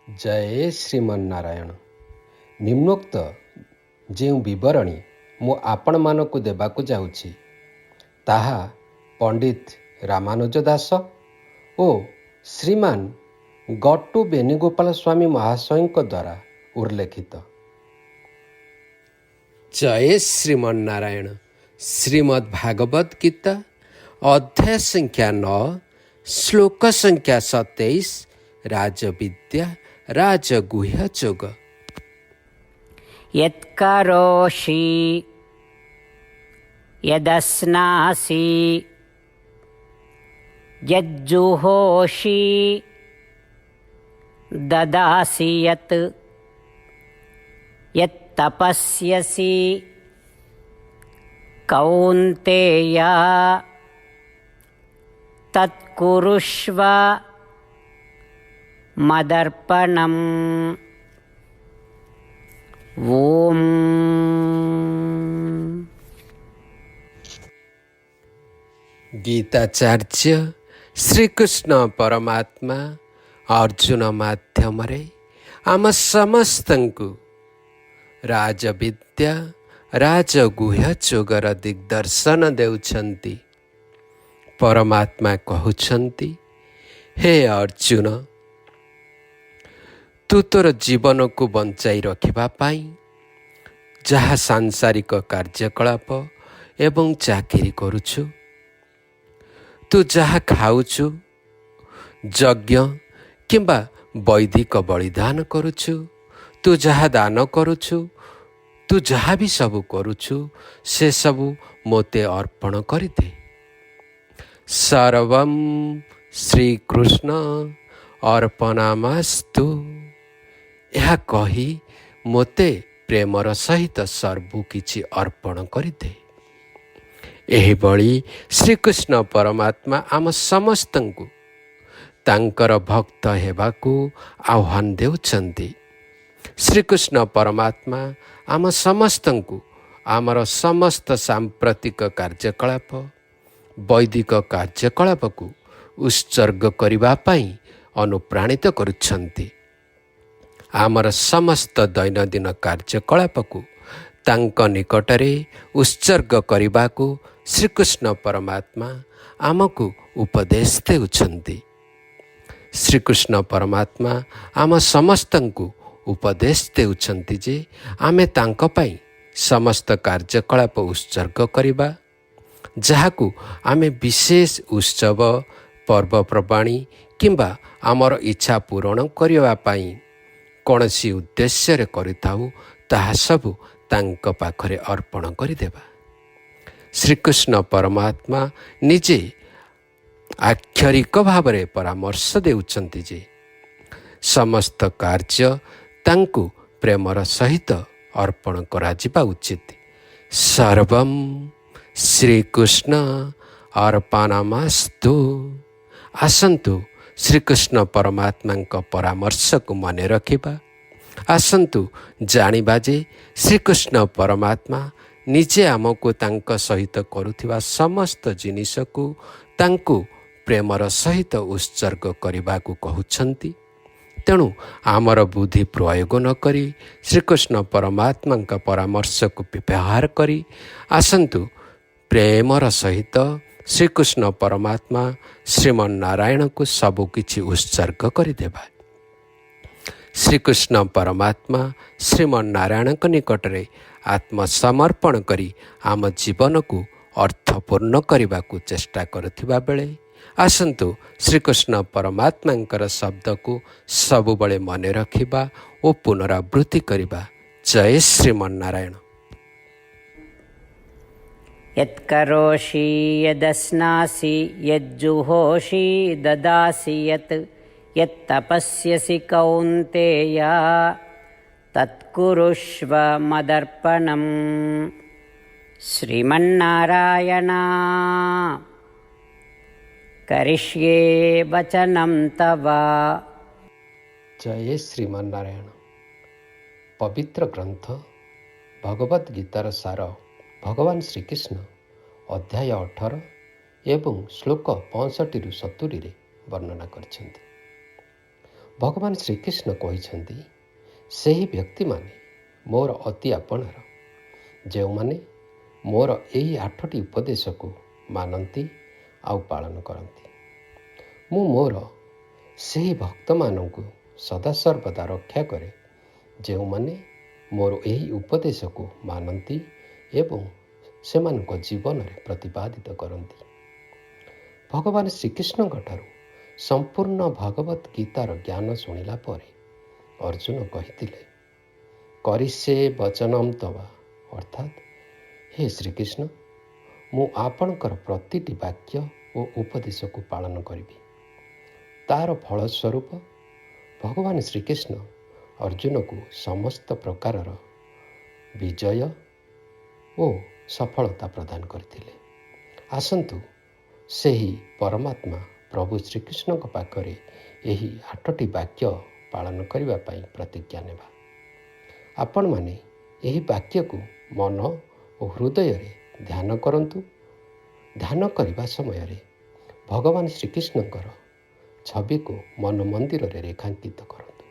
जय श्रीमन्नारायण। निम्नोक्त ଯେଉଁ ବିବରଣୀ ମୁଁ ଆପଣମାନଙ୍କୁ ଦେବାକୁ ଯାଉଛି ତାହା ପଣ୍ଡିତ ରାମାନୁଜ ଦାସ ଓ ଶ୍ରୀମାନ ଗଟ୍ଟୁ ବେଣୁଗୋପାଳ ସ୍ୱାମୀ ମହାଶୟଙ୍କ ଦ୍ୱାରା ଉଲ୍ଲେଖିତ। ଜୟ ଶ୍ରୀମନ୍ନାରାୟଣ। ଶ୍ରୀମଦ୍ ଭାଗବତ ଗୀତା ଅଧ୍ୟାୟ ସଂଖ୍ୟା 9 ଶ୍ଲୋକ ସଂଖ୍ୟା 27 ରାଜବିଦ୍ୟା ରାଜଗୁହ୍ୟ ଯୋଗ। यत्करोषि यदस्नासि यज्जुहोषि ददासि यत् यत्तपस्यसि कौन्तेय तत्कुरुष्व मदर्पणम्। ओम। गीताचार्य श्रीकृष्ण परमात्मा अर्जुन माध्यम आम समस्तंकु राजविद्या राजगुह्य जोगर दिग्दर्शन देउछंती। परमात्मा कहउछंती, हे अर्जुन, तू तोर जीवन को बंचाई रखिबा पाई जहा सांसारिक कार्यकलाप एवं चाकरी करुछु, तू जहा खाउछु, यज्ञ किंबा वैदिक बलिदान करुछु, तू जहा दान करुछु, तू जहा भी सबु करुछु से सबु मोते अर्पण करिदे। सर्वं श्रीकृष्ण अर्पणामस्तु। यह कही मोते प्रेमर सहित सर्वु किछि अर्पण करिदे। एही बळी श्रीकृष्ण परमात्मा आम समस्तंकु तांकर भक्त हेबाकू आह्वान देउछंती। श्रीकृष्ण परमात्मा आम समस्तंकु आमर समस्त सांप्रतिक कार्यकलाप वैदिक कार्यकलाप को उत्सर्ग करिबा पई अनुप्राणित करुछंती। आमर समस्त दैनंदिन कार्यकलाप को तांक निकटरे उत्सर्ग करिबाकू श्रीकृष्ण परमात्मा आमको उपदेश देउछंती। श्रीकृष्ण परमात्मा आम समस्तंकु उपदेश देउछंती जे आमे तांक पई समस्त कार्यकलाप उत्सर्ग करिबा, जहाकू आमे विशेष उत्सव पर्वपर्वाणी किंबा आमर इच्छा पूरण करिबा पई कौनसी उद्देश्य रे करिताऊ ताहा सबु तांक पाखरे अर्पण करिदेबा। श्रीकृष्ण परमात्मा निजे आक्षरिक भावरे परामर्श देउछंती जे समस्त कार्य तांकु प्रेमर सहित अर्पण करा जिबा उचित। सर्वं श्रीकृष्ण अर्पणमस्तु। आसंतु श्रीकृष्ण परमात्मा परामर्श को मन रखिबा। आसंतु जानिबा जे श्रीकृष्ण परमात्मा निजे आमको तांक सहित करुथिबा समस्त जिनिस को तांकु प्रेमर सहित उत्सर्ग करने को कहउछंती। तेणु आमर बुद्धि प्रयोग न करी श्रीकृष्ण परमात्मा परामर्श को व्यवहार करी आसंतु प्रेमर सहित श्रीकृष्ण परमात्मा श्रीमन्नारायण को सबु किछि उत्सर्ग करिदेबा। श्रीकृष्ण परमात्मा श्रीमन्नारायण निकटरे आत्मसमर्पण करी आम जीवन को अर्थपूर्ण करने को चेष्टा करुथिबा बेले आसंतु श्रीकृष्ण परमात्मा शब्द को सबुबले मन रखिबा और पुनरावृत्ति करिबा। जय श्रीमन्नारायण। यत्करोषि यदस्नासि यज्जुहोषि ददासि यत् यत्तपस्यसि कौन्तेय तत्कुरुष्व मदर्पणम्। श्रीमन्नारायण करिष्ये वचनं तव। जय श्रीमन्नारायण। पवित्र ग्रंथ भगवत गीतार सार भगवान श्रीकृष्ण अध्याय 18 एवं श्लोक 65 ରୁ 70 वर्णना କରିଛନ୍ତି। ଭଗବାନ ଶ୍ରୀକୃଷ୍ଣ କହିଛନ୍ତି, ସେହି ବ୍ୟକ୍ତିମାନେ ମୋର ଅତି ଆପଣାର, ଯେଉଁମାନେ ମୋର ଏହି 8ଟି ଉପଦେଶକୁ ମାନନ୍ତି ଆଉ ପାଳନ କରନ୍ତି। ମୁଁ ମୋର ସେହି ଭକ୍ତମାନଙ୍କୁ ସଦାସର୍ବଦା ରକ୍ଷା କରେ, ଯେଉଁମାନେ ମୋର ଏହି ଉପଦେଶକୁ ମାନନ୍ତି ଏବଂ ସେମାନଙ୍କ ଜୀବନରେ ପ୍ରତିପାଦିତ କରନ୍ତି। ଭଗବାନ ଶ୍ରୀକୃଷ୍ଣଙ୍କଠାରୁ ସମ୍ପୂର୍ଣ୍ଣ ଭଗବତ ଗୀତାର ଜ୍ଞାନ ଶୁଣିଲା ପରେ ଅର୍ଜୁନ କହିଥିଲେ, କରିଷେ ବଚନମ୍ ତବ, ଅର୍ଥାତ୍ ହେ ଶ୍ରୀକୃଷ୍ଣ, ମୁଁ ଆପଣଙ୍କର ପ୍ରତିଟି ବାକ୍ୟ ଓ ଉପଦେଶକୁ ପାଳନ କରିବି। ତା'ର ଫଳସ୍ୱରୂପ ଭଗବାନ ଶ୍ରୀକୃଷ୍ଣ ଅର୍ଜୁନକୁ ସମସ୍ତ ପ୍ରକାରର ବିଜୟ ଓ ସଫଳତା ପ୍ରଦାନ କରିଥିଲେ। ଆସନ୍ତୁ ସେହି ପରମାତ୍ମା ପ୍ରଭୁ ଶ୍ରୀକୃଷ୍ଣଙ୍କ ପାଖରେ ଏହି 8ଟି ବାକ୍ୟ ପାଳନ କରିବା ପାଇଁ ପ୍ରତିଜ୍ଞା ନେବା। ଆପଣମାନେ ଏହି ବାକ୍ୟକୁ ମନ ଓ ହୃଦୟରେ ଧ୍ୟାନ କରନ୍ତୁ। ଧ୍ୟାନ କରିବା ସମୟରେ ଭଗବାନ ଶ୍ରୀକୃଷ୍ଣଙ୍କର ଛବିକୁ ମନ ମନ୍ଦିରରେ ରେଖାଙ୍କିତ କରନ୍ତୁ।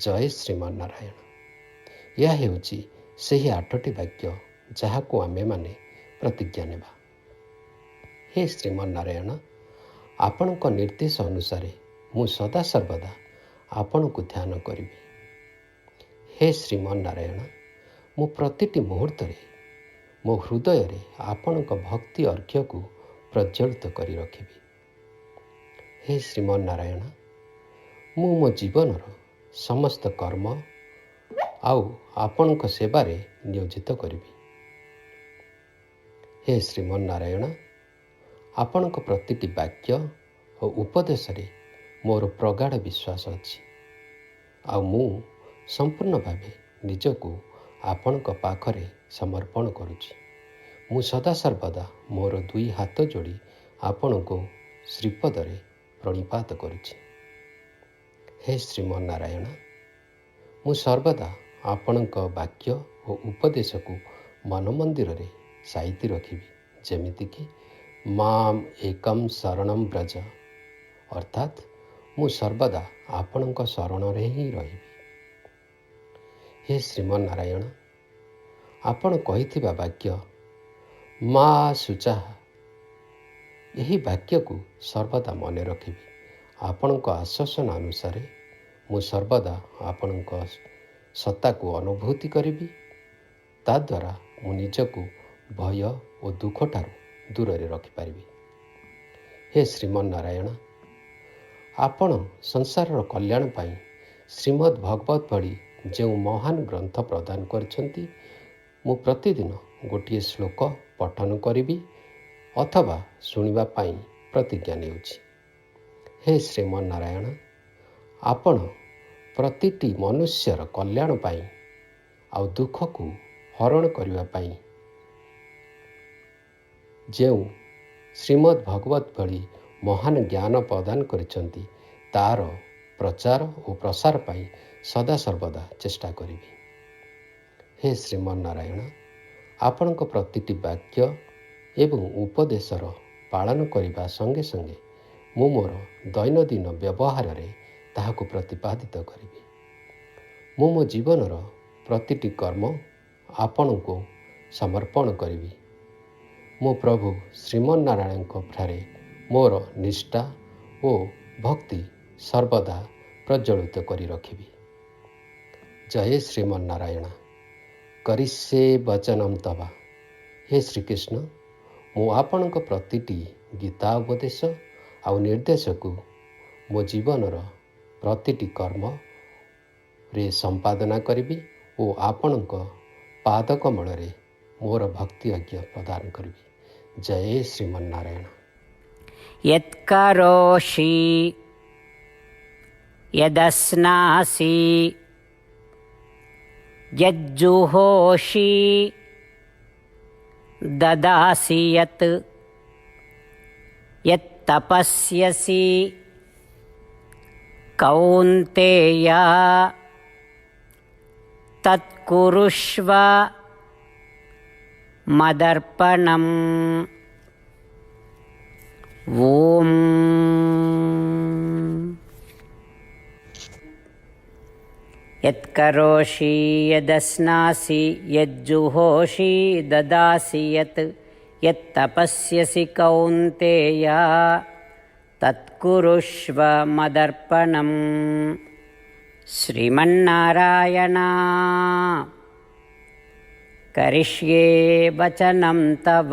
ଜୟ ଶ୍ରୀମନ୍ନାରାୟଣ। ଏହା ହେଉଛି ସେହି 8ଟି ବାକ୍ୟ ଯାହାକୁ ଆମେମାନେ ପ୍ରତିଜ୍ଞା ନେବା। ହେ ଶ୍ରୀମନ୍ନାରାୟଣ, ଆପଣଙ୍କ ନିର୍ଦ୍ଦେଶ ଅନୁସାରେ ମୁଁ ସଦାସର୍ବଦା ଆପଣଙ୍କୁ ଧ୍ୟାନ କରିବି। ହେ ଶ୍ରୀମନ୍ନାରାୟଣ, ମୁଁ ପ୍ରତିଟି ମୁହୂର୍ତ୍ତରେ ମୋ ହୃଦୟରେ ଆପଣଙ୍କ ଭକ୍ତି ଅର୍ଘ୍ୟକୁ ପ୍ରଜ୍ୱଳିତ କରି ରଖିବି। ହେ ଶ୍ରୀମନ୍ନାରାୟଣ, ମୁଁ ମୋ ଜୀବନର ସମସ୍ତ କର୍ମ ଆଉ ଆପଣଙ୍କ ସେବାରେ ନିୟୋଜିତ କରିବି। ହେ ଶ୍ରୀମନ୍ନାରାୟଣ, ଆପଣଙ୍କ ପ୍ରତିଟି ବାକ୍ୟ ଓ ଉପଦେଶରେ ମୋର ପ୍ରଗାଢ଼ ବିଶ୍ୱାସ ଅଛି, ଆଉ ମୁଁ ସମ୍ପୂର୍ଣ୍ଣ ଭାବେ ନିଜକୁ ଆପଣଙ୍କ ପାଖରେ ସମର୍ପଣ କରୁଛି। ମୁଁ ସଦାସର୍ବଦା ମୋର 2 ହାତ ଯୋଡ଼ି ଆପଣଙ୍କୁ ଶ୍ରୀପଦରେ ପ୍ରଣିପାତ କରୁଛି। ହେ ଶ୍ରୀମନ୍ନାରାୟଣ, ମୁଁ ସର୍ବଦା ଆପଣଙ୍କ ବାକ୍ୟ ଓ ଉପଦେଶକୁ ମନ ମନ୍ଦିରରେ ସାଇତି ରଖିବି, ଯେମିତିକି ମାମ୍ ଏକମ୍ ଶରଣଂ ବ୍ରଜ, ଅର୍ଥାତ୍ ମୁଁ ସର୍ବଦା ଆପଣଙ୍କ ଶରଣରେ ହିଁ ରହିବି। ହେ ଶ୍ରୀମନ୍ନାରାୟଣ, ଆପଣ କହିଥିବା ବାକ୍ୟ ମା ଶୁଚାଃ, ଏହି ବାକ୍ୟକୁ ସର୍ବଦା ମନେ ରଖିବି। ଆପଣଙ୍କ ଆଶ୍ୱାସନା ଅନୁସାରେ ମୁଁ ସର୍ବଦା ଆପଣଙ୍କ ସତ୍ତାକୁ ଅନୁଭୂତି କରିବି। ତାଦ୍ୱାରା ମୁଁ ନିଜକୁ ଭୟ ଓ ଦୁଃଖଠାରୁ ଦୂରରେ ରଖିପାରିବି। ହେ ଶ୍ରୀମନ୍ନାରାୟଣ, ଆପଣ ସଂସାରର କଲ୍ୟାଣ ପାଇଁ ଶ୍ରୀମଦ୍ ଭଗବତ ଭଳି ଯେଉଁ ମହାନ ଗ୍ରନ୍ଥ ପ୍ରଦାନ କରିଛନ୍ତି, ମୁଁ ପ୍ରତିଦିନ ଗୋଟିଏ ଶ୍ଲୋକ ପଠନ କରିବି ଅଥବା ଶୁଣିବା ପାଇଁ ପ୍ରତିଜ୍ଞା ନେଉଛି। ହେ ଶ୍ରୀମନ୍ନାରାୟଣ, ଆପଣ ପ୍ରତିଟି ମନୁଷ୍ୟର କଲ୍ୟାଣ ପାଇଁ ଆଉ ଦୁଃଖକୁ ହରଣ କରିବା ପାଇଁ ଯେଉଁ ଶ୍ରୀମଦ୍ ଭଗବତ ଭଳି ମହାନ ଜ୍ଞାନ ପ୍ରଦାନ କରିଛନ୍ତି, ତା'ର ପ୍ରଚାର ଓ ପ୍ରସାର ପାଇଁ ସଦାସର୍ବଦା ଚେଷ୍ଟା କରିବି। ହେ ଶ୍ରୀମନ୍ନାରାୟଣ, ଆପଣଙ୍କ ପ୍ରତିଟି ବାକ୍ୟ ଏବଂ ଉପଦେଶର ପାଳନ କରିବା ସଙ୍ଗେ ସଙ୍ଗେ ମୁଁ ମୋର ଦୈନନ୍ଦିନ ବ୍ୟବହାରରେ ତାହାକୁ ପ୍ରତିପାଦିତ କରିବି। ମୁଁ ମୋ ଜୀବନର ପ୍ରତିଟି କର୍ମ ଆପଣଙ୍କୁ ସମର୍ପଣ କରିବି। ମୁଁ ପ୍ରଭୁ ଶ୍ରୀମନ୍ନାରାୟଣଙ୍କ ଠାରେ ମୋର ନିଷ୍ଠା ଓ ଭକ୍ତି ସର୍ବଦା ପ୍ରଜ୍ୱଳିତ କରି ରଖିବି। ଜୟ ଶ୍ରୀମନ୍ନାରାୟଣ। କରିଷେ ବଚନମ୍ ତବ। ହେ ଶ୍ରୀକୃଷ୍ଣ, ମୁଁ ଆପଣଙ୍କ ପ୍ରତିଟି ଗୀତା ଉପଦେଶ ଆଉ ନିର୍ଦ୍ଦେଶକୁ ମୋ ଜୀବନର ପ୍ରତିଟି କର୍ମରେ ସମ୍ପାଦନା କରିବି ଓ ଆପଣଙ୍କ ପାଦକମଳରେ ମୋର ଭକ୍ତି ଅର୍ଘ୍ୟ ପ୍ରଦାନ କରିବି। ଜୟ ଶ୍ରୀମନ୍ନାରାୟଣ। यत्करोषि यदश्नासि यज्जुहोषि ददासि यत् यत्तपस्यसि कौन्तेय तत्कुरुष्व मदर्पणम्। ॐ యత్కరోషి యదస్నాసి యజ్జుహోషి దదాసి యత్ యత్తపస్యసి కౌంతేయ తత్కురుష్వ మదర్పణం. శ్రీమన్నారాయణ కరిష్యే వచనం తవ